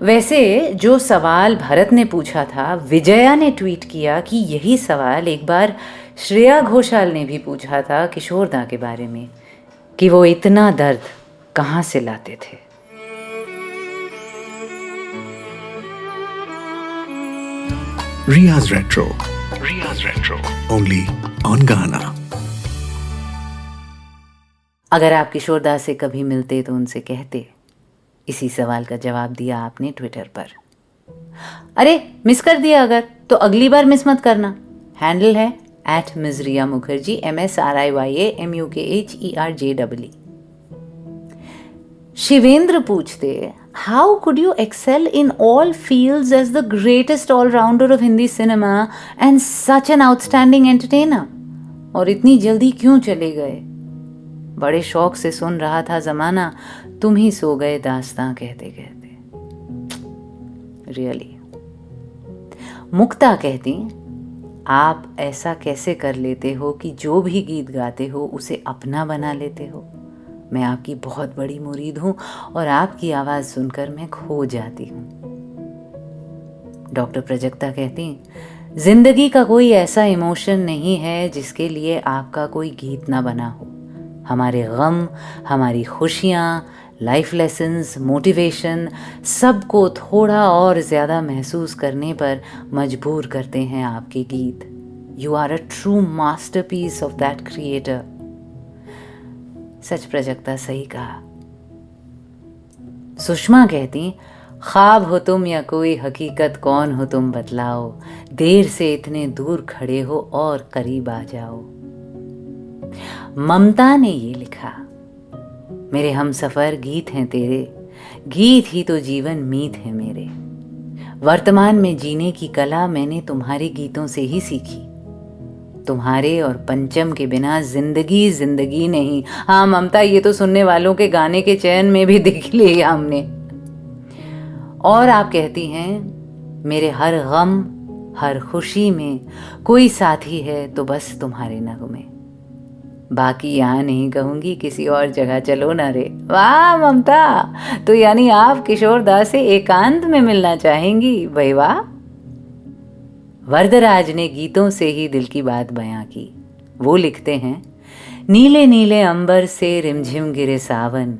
वैसे जो सवाल भरत ने पूछा था, विजया ने ट्वीट किया कि यही सवाल एक बार श्रेया घोषाल ने भी पूछा था किशोर दा के बारे में, कि वो इतना दर्द कहाँ से लाते थे। Riya's Retro, only on Ghana. अगर आप किशोर दा से कभी मिलते तो उनसे कहते, इसी सवाल का जवाब दिया आपने ट्विटर पर। अरे मिस कर दिया अगर, तो अगली बार मिस मत करना। हैंडल है @मिजरिया मुखर्जी, MSRIYAMUKHERJEE। शिवेंद्र पूछते, how could you excel in all fields as the greatest allrounder of Hindi cinema and such an outstanding entertainer, और इतनी जल्दी क्यों चले गए? बड़े शौक से सुन रहा था जमाना, तुम ही सो गए दास्तां कहते कहते। रियली। मुक्ता कहती, आप ऐसा कैसे कर लेते हो कि जो भी गीत गाते हो उसे अपना बना लेते हो? मैं आपकी बहुत बड़ी मुरीद हूँ और आपकी आवाज़ सुनकर मैं खो जाती हूँ। डॉक्टर प्रजक्ता कहती, जिंदगी का कोई ऐसा इमोशन नहीं है जिसके लिए आपका कोई गीत ना बना हो। हमारे गम, हमारी खुशियाँ, लाइफ लेसन्स, मोटिवेशन, सबको थोड़ा और ज़्यादा महसूस करने पर मजबूर करते हैं आपके गीत। You are a true masterpiece of that creator. सच प्रजक्ता, सही कहा। सुषमा कहती, ख्वाब हो तुम या कोई हकीकत, कौन हो तुम बतलाओ, देर से इतने दूर खड़े हो और करीब आ जाओ। ममता ने ये लिखा, मेरे हम सफ़र गीत हैं तेरे, गीत ही तो जीवन मीत है मेरे। वर्तमान में जीने की कला मैंने तुम्हारे गीतों से ही सीखी। तुम्हारे और पंचम के बिना जिंदगी जिंदगी नहीं। हाँ ममता, ये तो सुनने वालों के गाने के चयन में भी देख लिया हमने। और आप कहती हैं, मेरे हर गम हर खुशी में कोई साथी है तो बस तुम्हारे नगमे। बाकी यहाँ नहीं कहूँगी, किसी और जगह चलो ना रे। वाह ममता, तो यानी आप किशोर दा से एकांत में मिलना चाहेंगी? भाई वाह। वरदराज ने गीतों से ही दिल की बात बयां की। वो लिखते हैं, नीले नीले अंबर से रिमझिम गिरे सावन,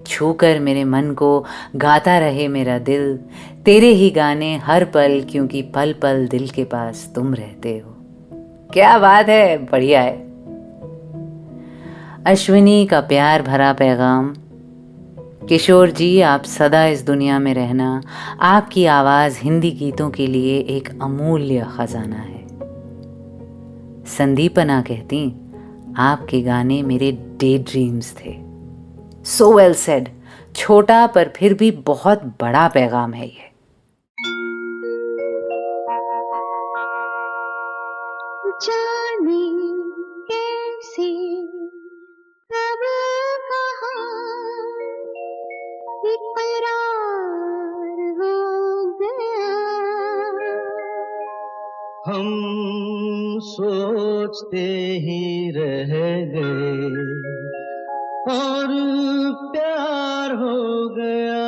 छूकर मेरे मन को गाता रहे मेरा दिल, तेरे ही गाने हर पल, क्योंकि पल पल दिल के पास तुम रहते हो। क्या बात है, बढ़िया है। अश्विनी का प्यार भरा पैगाम, किशोर जी, आप सदा इस दुनिया में रहना। आपकी आवाज़ हिंदी गीतों के लिए एक अमूल्य खजाना है। संदीपना कहती, आपके गाने मेरे डे ड्रीम्स थे। So well said. छोटा पर फिर भी बहुत बड़ा पैगाम है ये। जाने कैसे कब कहाँ इकरार हो गया, हम सोचते ही रह गए और प्यार हो गया।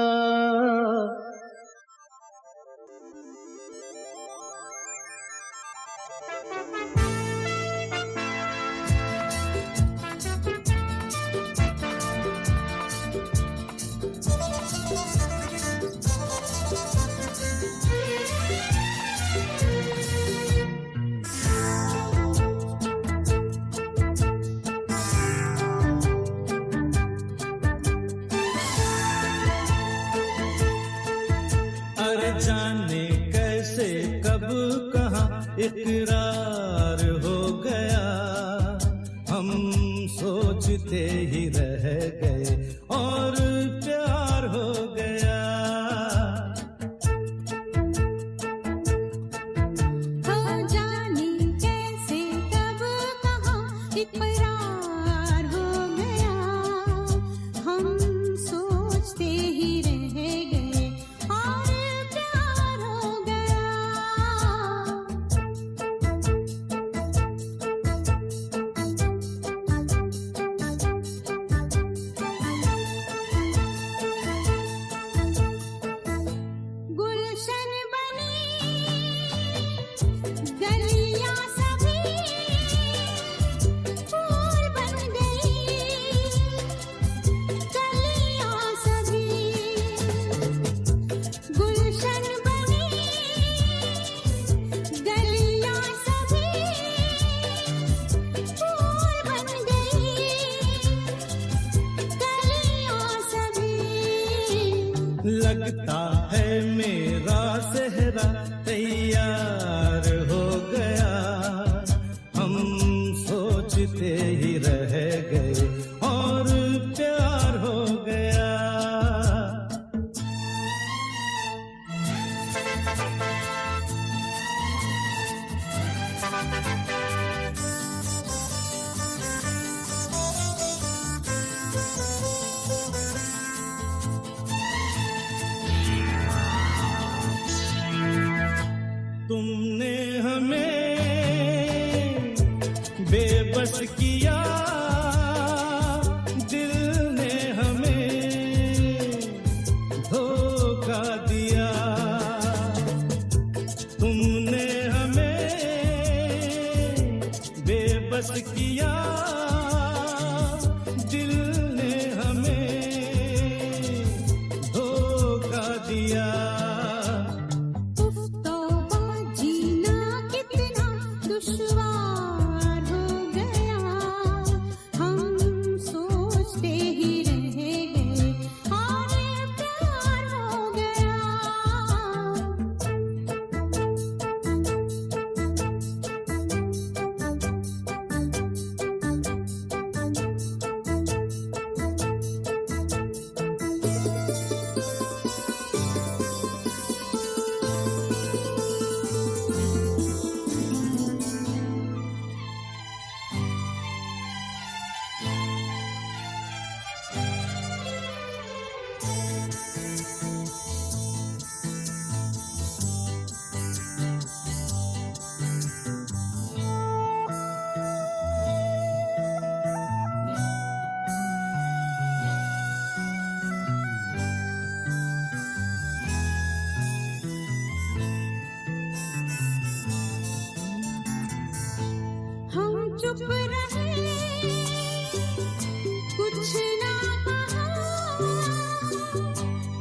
अरे जाने कैसे कब कहाँ इकरार हो गया, हम सोचते ही रह गए और प्यार हो गया। हो जाने कैसे कब कहाँ इकरार हो गया, हम सोचते ही रह गए और प्यार हो गया। गुलशन बनी गलियां सभी फूल बन गई, गलियां सभी गुलशन बनी गलियां सभी फूल बन गई, गलियां सभी। लगता है मेरा सेहरा तैयार हो गया, हम सोचते ही रह गए और प्यार हो गया। तुमने हमें बेबस किया, दिल ने हमें धोखा दिया। तुमने हमें बेबस किया, दिल ने हमें धोखा दिया। जीना कितना दुश्वार हो गया, हम सोचते ही रह गए और प्यार हो गया। हम चुप रहे, कुछ ना कहा,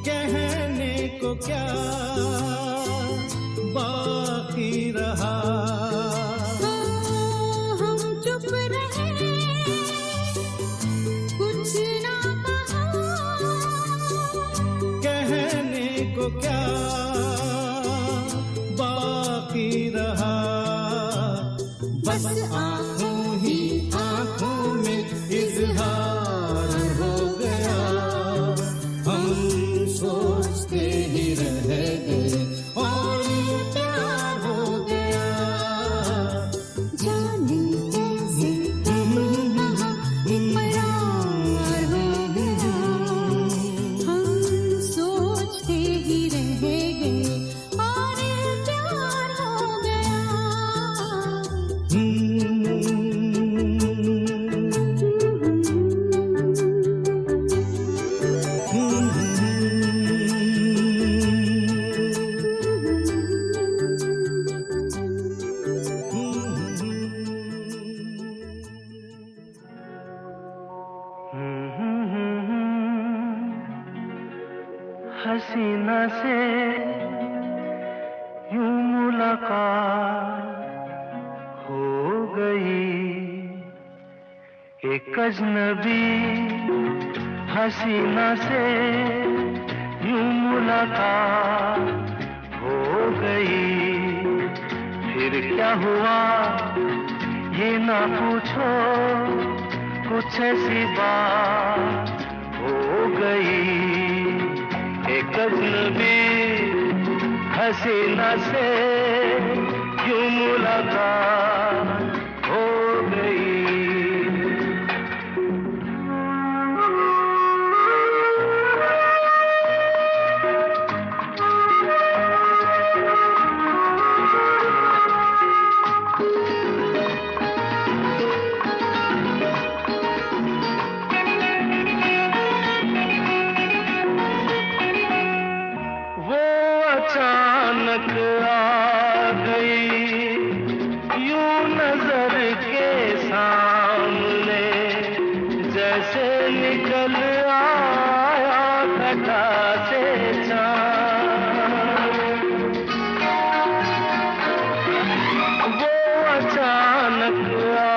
कहने को क्या बाकी रहा। हम चुप रहे, कुछ ना कहा, मुलाकात हो गई, एक अजनबी हसीना से यूं मुलाकात हो गई। फिर क्या हुआ ये ना पूछो, कुछ ऐसी बात हो गई, एक अजनबी हसीना से यूं मुलाकात हो गई। अचानक आ गई यूं नजर के सामने, जैसे निकल आया घटा से चाँद। वो अचानक आ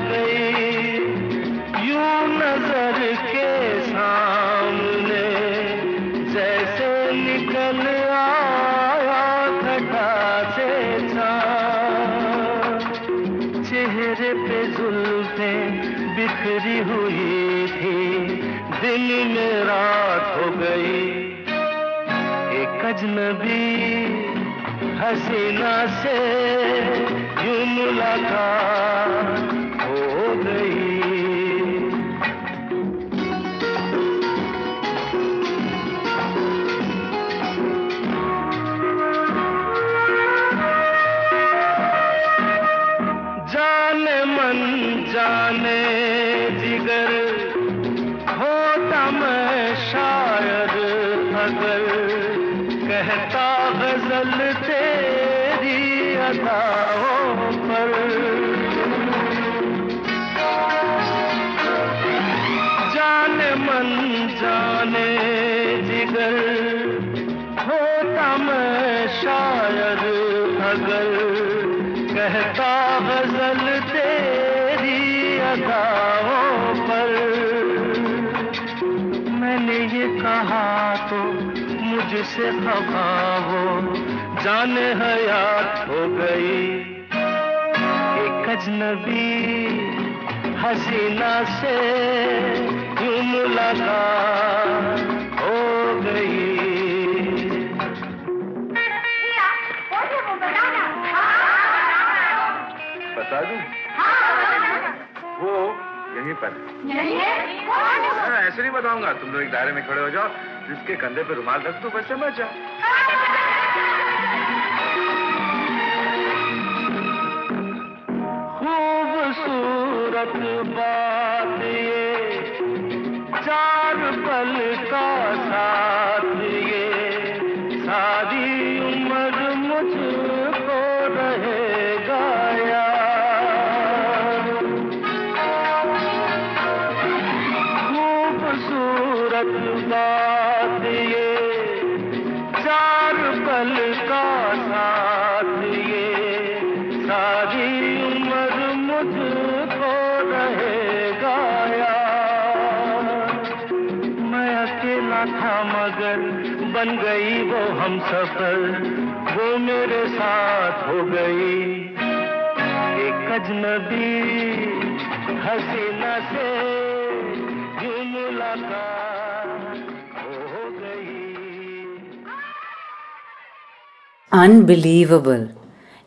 गई यूं नजर के सामने, जैसे निकल चेहरे पे जुल्फें बिखरी हुई थी, दिन में रात हो गई, एक अजनबी हसीना से यूं मुलाकात हो गई। जाने जिगर होता मैं शायद अगर, कहता गजल तेरी अदाओं पर। जाने मन जाने जिगर होता मैं शायद अगर, कहता गजल तेरी अदाओं पर। मैंने ये कहा तो मुझसे खफा हो, जाने हयात हो गई, एक अजनबी हसीना से यूं मुलाकात हो गई। बता दूं? वो यहीं पर है। ऐसे नहीं बताऊंगा, तुम लोग एक दायरे में खड़े हो जाओ, जिसके कंधे पे रुमाल रख दो, बस समझ जाओ। खूबसूरत बात ये, चार पल का साथ ये, सारी उम्र मुझको रहेगा यार। खूबसूरत बात ये, चार पल का साथ ये, सारी उम्र मुझको रहेगा यार। मैं अकेला था मगर बन गई वो हमसफर, वो मेरे साथ हो गई, एक अजनबी हसीना से यूं मुलाकात हो गई। अनबिलीवेबल।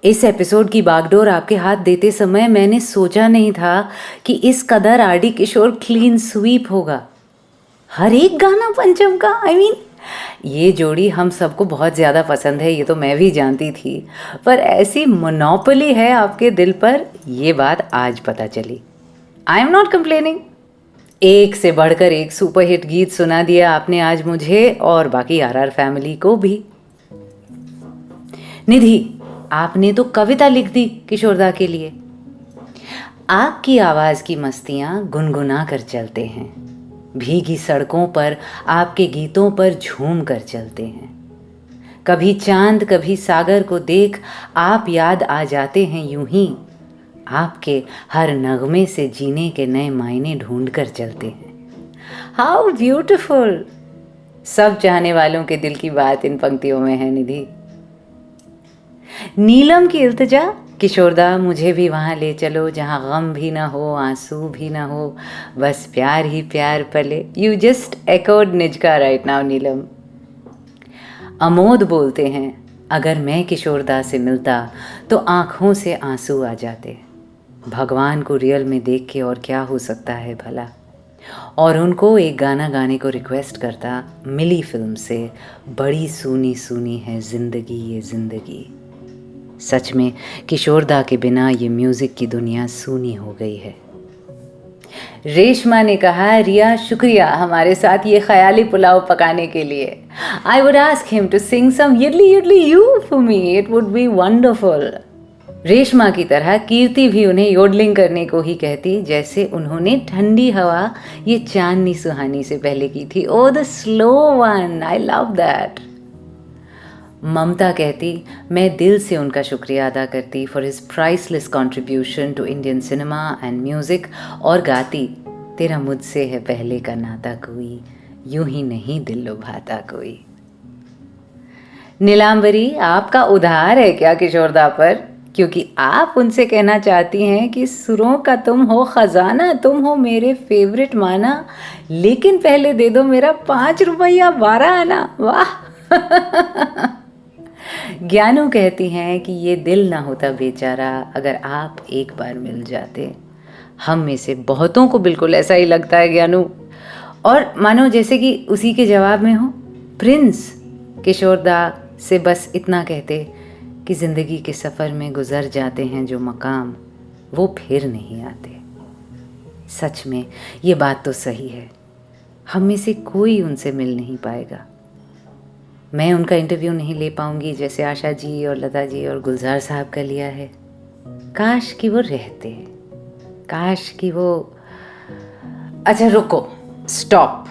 इस एपिसोड की बागडोर आपके हाथ देते समय मैंने सोचा नहीं था कि इस कदर आरडी किशोर क्लीन स्वीप होगा। हर एक गाना पंचम का, ये जोड़ी हम सबको बहुत ज़्यादा पसंद है, ये तो मैं भी जानती थी, पर ऐसी मोनोपोली है आपके दिल पर, ये बात आज पता चली। I am not complaining. एक से बढ़कर एक सुपरहिट गीत सुना दिया आपने आज मुझे और बाकी आरआर फैमिली को भी। निधि, आपने तो कविता लिख दी किशोरदा के लिए। आपकी आवाज़ की मस्तियाँ गुनगुना कर चलते हैं, भीगी सड़कों पर आपके गीतों पर झूम कर चलते हैं। कभी चांद कभी सागर को देख आप याद आ जाते हैं यूं ही, आपके हर नगमे से जीने के नए मायने ढूंढ कर चलते हैं। How beautiful! सब चाहने वालों के दिल की बात इन पंक्तियों में है निधि। नीलम की इल्तिजा, किशोरदा मुझे भी वहाँ ले चलो जहाँ गम भी ना हो, आंसू भी ना हो, बस प्यार ही प्यार पले। You just echoed Nijka right now Neelam. Amod बोलते हैं, अगर मैं किशोरदा से मिलता तो आँखों से आंसू आ जाते। भगवान को रियल में देख के और क्या हो सकता है भला। और उनको एक गाना गाने को रिक्वेस्ट करता मिली फिल्म से, बड़ी सूनी सूनी है ज़िंदगी ये ज़िंदगी। सच में किशोरदा के बिना ये म्यूज़िक की दुनिया सूनी हो गई है। रेशमा ने कहा, रिया शुक्रिया हमारे साथ ये ख्याली पुलाव पकाने के लिए। I would ask him to sing some yodelly yodelly you for me, it would be wonderful. Reshma की तरह कीर्ति भी उन्हें योडलिंग करने को ही कहती, जैसे उन्होंने ठंडी हवा ये चांदनी सुहानी से पहले की थी। Oh the slow one, I love that. Mamta कहती, मैं दिल से उनका शुक्रिया अदा करती for his priceless contribution to Indian cinema and music, और गाती, तेरा मुझसे है पहले का नाता कोई, यूं ही नहीं दिल लुभाता कोई। नीलांबरी, आपका उधार है क्या किशोरदा पर? क्योंकि आप उनसे कहना चाहती हैं कि सुरों का तुम हो खजाना, तुम हो मेरे फेवरेट माना, लेकिन पहले दे दो मेरा 5 रुपया 12 आना। वाह! ज्ञानू कहती हैं कि ये दिल ना होता बेचारा अगर आप एक बार मिल जाते। हम में से बहुतों को बिल्कुल ऐसा ही लगता है ज्ञानू, और मानो जैसे कि उसी के जवाब में हो प्रिंस किशोरदा से बस इतना कहते कि ज़िंदगी के सफ़र में गुज़र जाते हैं जो मकाम, वो फिर नहीं आते। सच में ये बात तो सही है, हम में से कोई उनसे मिल नहीं पाएगा। मैं उनका इंटरव्यू नहीं ले पाऊंगी जैसे आशा जी और लता जी और गुलजार साहब का लिया है। काश कि वो रहते, काश कि वो। अच्छा रुको, स्टॉप,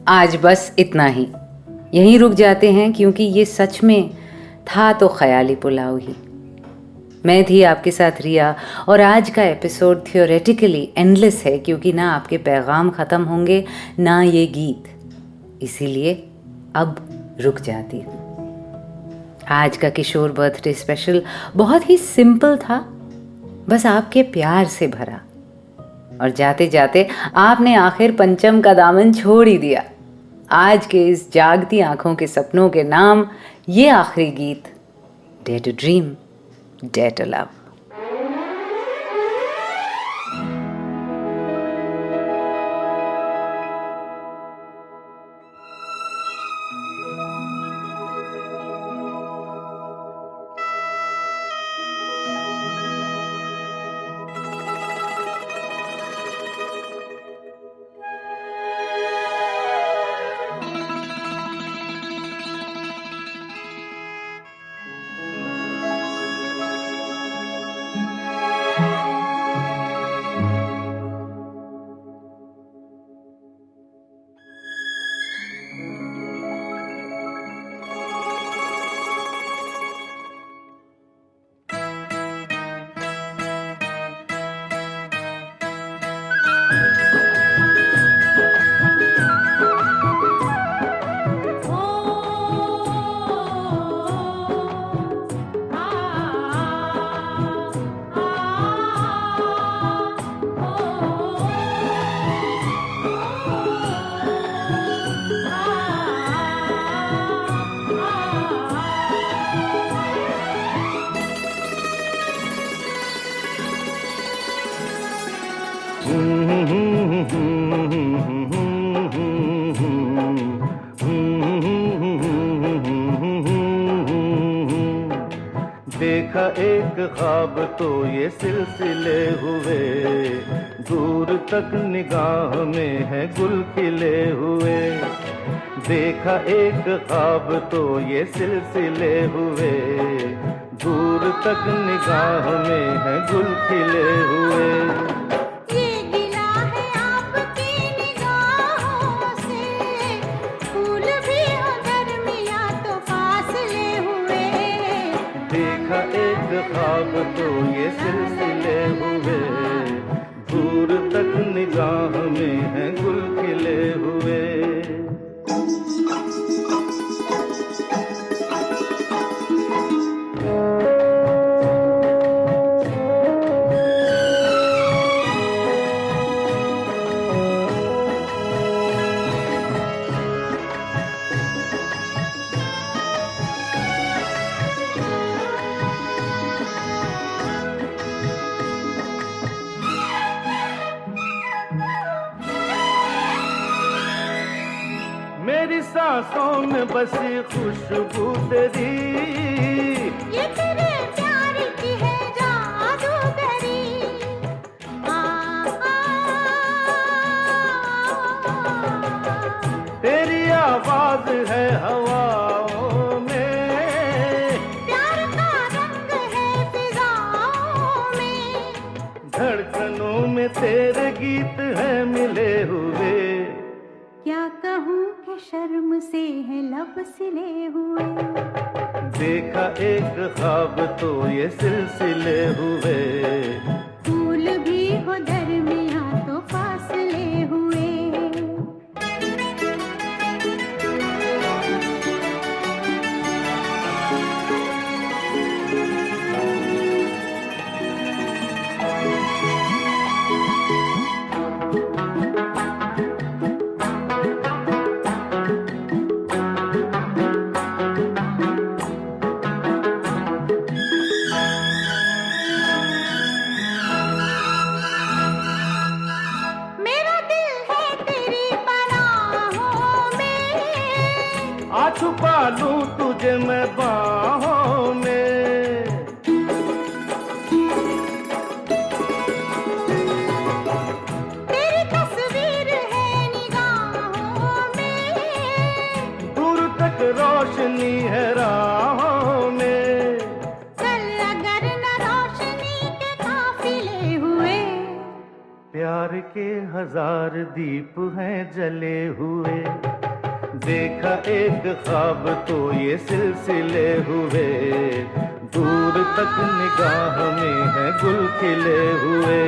आज बस इतना ही, यहीं रुक जाते हैं, क्योंकि ये सच में था तो ख्याली पुलाव ही। मैं थी आपके साथ रिया, और आज का एपिसोड थियोरेटिकली एंडलेस है, क्योंकि ना आपके पैगाम ख़त्म होंगे ना ये गीत, इसीलिए अब रुक जाती हूँ। आज का किशोर बर्थडे स्पेशल बहुत ही सिंपल था, बस आपके प्यार से भरा, और जाते जाते आपने आखिर पंचम का दामन छोड़ ही दिया। आज के इस जागती आंखों के सपनों के नाम ये आखिरी गीत, dare to dream, dare to love. देखा एक ख्वाब तो ये सिलसिले हुए, दूर तक निगाह में है गुल खिले हुए। देखा एक ख्वाब तो ये सिलसिले हुए, दूर तक निगाह में है गुल खिले हुए। ये गिला है आपकी निगाहों से, फूल भी हो दरमिया तो फासले देखा एक ख्वाब तो ये सिलसिले हुए, दूर तक निगाह में है गुल खिले हुए। मेरी सांसों में बसी खुशबू तेरी, ये तेरे प्यार की है जादूगरी। आ, तेरी आवाज है हवाओं में, प्यार का रंग है फिजाओं में। धड़कनों में तेरे गीत हैं मिले हुए। क्या कहूँ कि शर्म से है लब सिले हुए। देखा एक ख्वाब तो ये सिलसिले हुए, फूल भी हो दरमियाँ तो फासले हुए। मेरा दिल है तेरी पनाहों में, आ छुपा लूं तुझे मैं बाहों में। तेरी तस्वीर है निगाहों में। दूर तक रोशनी है राहों में। चल अगर न रोशनी के काफिले हुए। प्यार के हजार दीप हैं जले हुए। देखा एक ख्वाब तो ये सिलसिले हुए, दूर तक निगाह में है गुल खिले हुए।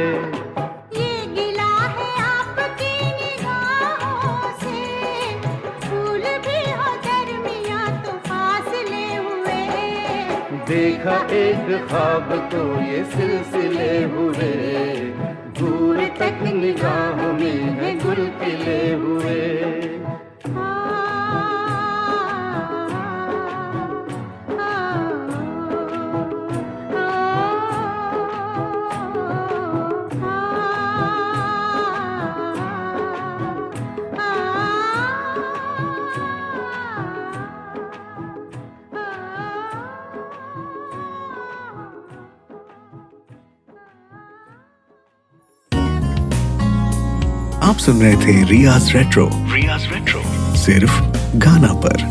ये गिला है आपकी निगाहों से, फूल भी हो दरमियाँ तो फासले हुए। देखा एक ख्वाब तो ये सिलसिले हुए, दूर तक निगाह में है गुल खिले हुए। आप सुन रहे थे रियाज रेट्रो सिर्फ गाना पर।